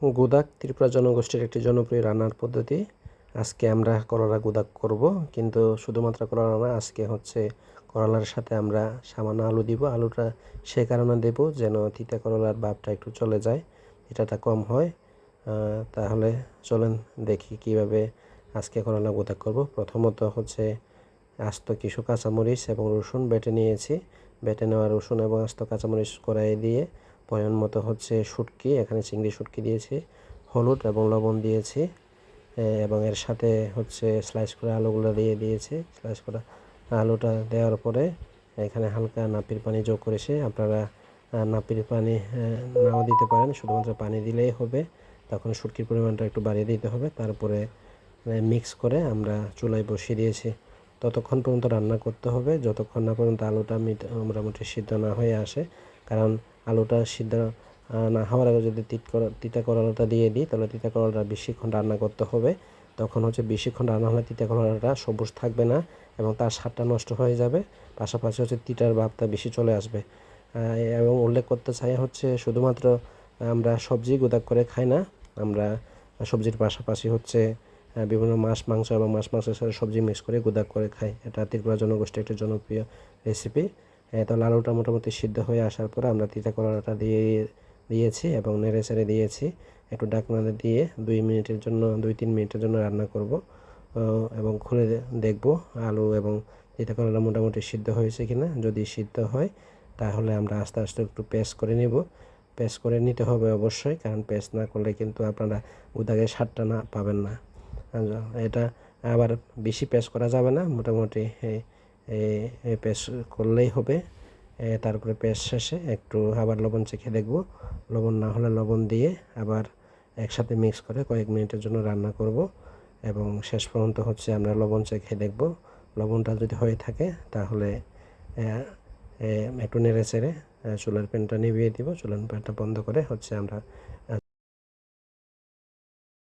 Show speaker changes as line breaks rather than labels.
গুদাক ত্রিপুরা জনগোষ্ঠীর একটি জনপ্রিয় রান্নার পদ্ধতি। আজকে আমরা করলা গুদাক করব, কিন্তু শুধুমাত্র করলা না, আজকে হচ্ছে করলার সাথে আমরা সামান্য আলু দিব। আলুটা সে কারণে দেব যেন তিতা করলার ভাবটা একটু চলে যায়, এটাটা কম হয়। তাহলে চলেন দেখি কিভাবে আজকে করলা গুদাক করব। প্রথমত হচ্ছে আস্ত কিছু কাঁচামরিচ এবং রসুন বেটে নিয়েছি। বেটে নেওয়া রসুন এবং আস্ত কাঁচামরিচ কড়াইয়ে দিয়ে পরিমাণ মতো হচ্ছে শুটকি, এখানে চিংড়ি শুটকি দিয়েছি, হলুদ এবং লবণ দিয়েছি, এবং এর সাথে হচ্ছে স্লাইস করে আলুগুলো দিয়ে দিয়েছি। স্লাইস করা আলুটা দেওয়ার পরে এখানে হালকা নাপির পানি যোগ করেছি। আপনারা নাপির পানি নাও দিতে পারেন, শুধুমাত্র পানি দিলেই হবে। তখন শুটকির পরিমাণটা একটু বাড়িয়ে দিতে হবে। তারপরে মিক্স করে আমরা চুলায় বসিয়ে দিয়েছি। ততক্ষণ পর্যন্ত রান্না করতে হবে যতক্ষণ না পর্যন্ত আলুটা মোটামুটি সিদ্ধ না হয়ে আসে। কারণ আলুটা সিদ্ধ না হওয়ার আগে যদি তিতা করলাটা দিয়ে দিই, তাহলে তিতা করলাটা বেশিক্ষণ রান্না করতে হবে। তখন হচ্ছে বেশিক্ষণ রান্না হলে তিতা করলাটা সবুজ থাকবে না এবং তার স্বাদটা নষ্ট হয়ে যাবে। পাশাপাশি হচ্ছে তিতার ভাবটা বেশি চলে আসবে। এবং উল্লেখ করতে চাই হচ্ছে শুধুমাত্র আমরা সবজি গুদাক করে খাই না, আমরা সবজির পাশাপাশি হচ্ছে বিভিন্ন মাংস এবং মাংসের সাথে সবজি মিক্স করে গুদাক করে খাই। এটা ত্রিপুরা জনগোষ্ঠীর একটি জনপ্রিয় রেসিপি। তাহলে আলুটা মোটামুটি সিদ্ধ হয়ে আসার পরে আমরা তিতা করলাটা দিয়েছি এবং নেড়ে চেড়ে দিয়েছি। একটু ঢাকনা দিয়ে 2-3 মিনিটের জন্য রান্না করব এবং খুলে দেখব আলু এবং তিতা করলা মোটামুটি সিদ্ধ হয়েছে কিনা। যদি সিদ্ধ হয় তাহলে আমরা আস্তে আস্তে একটু পেস্ট করে নেব। পেস্ট করে নিতে হবে অবশ্যই, কারণ পেস্ট না করলে কিন্তু আপনারা গুদাকের স্বাদটা পাবেন না। এটা আবার বেশি পেস্ট করা যাবে না, মোটামুটি পেস্ট করলেই হবে। তারপরে পেস্ট শেষে একটু আবার লবণ চেখে দেখব, লবণ না হলে লবণ দিয়ে আবার একসাথে মিক্স করে কয়েক মিনিটের জন্য রান্না করব এবং শেষ পর্যন্ত হচ্ছে আমরা লবণ চেখে দেখব। লবণটা যদি হয়ে থাকে তাহলে একটু নেড়ে চেড়ে চুলার প্যানটা নিভিয়ে দিব। চুলার প্যানটা বন্ধ করে হচ্ছে আমরা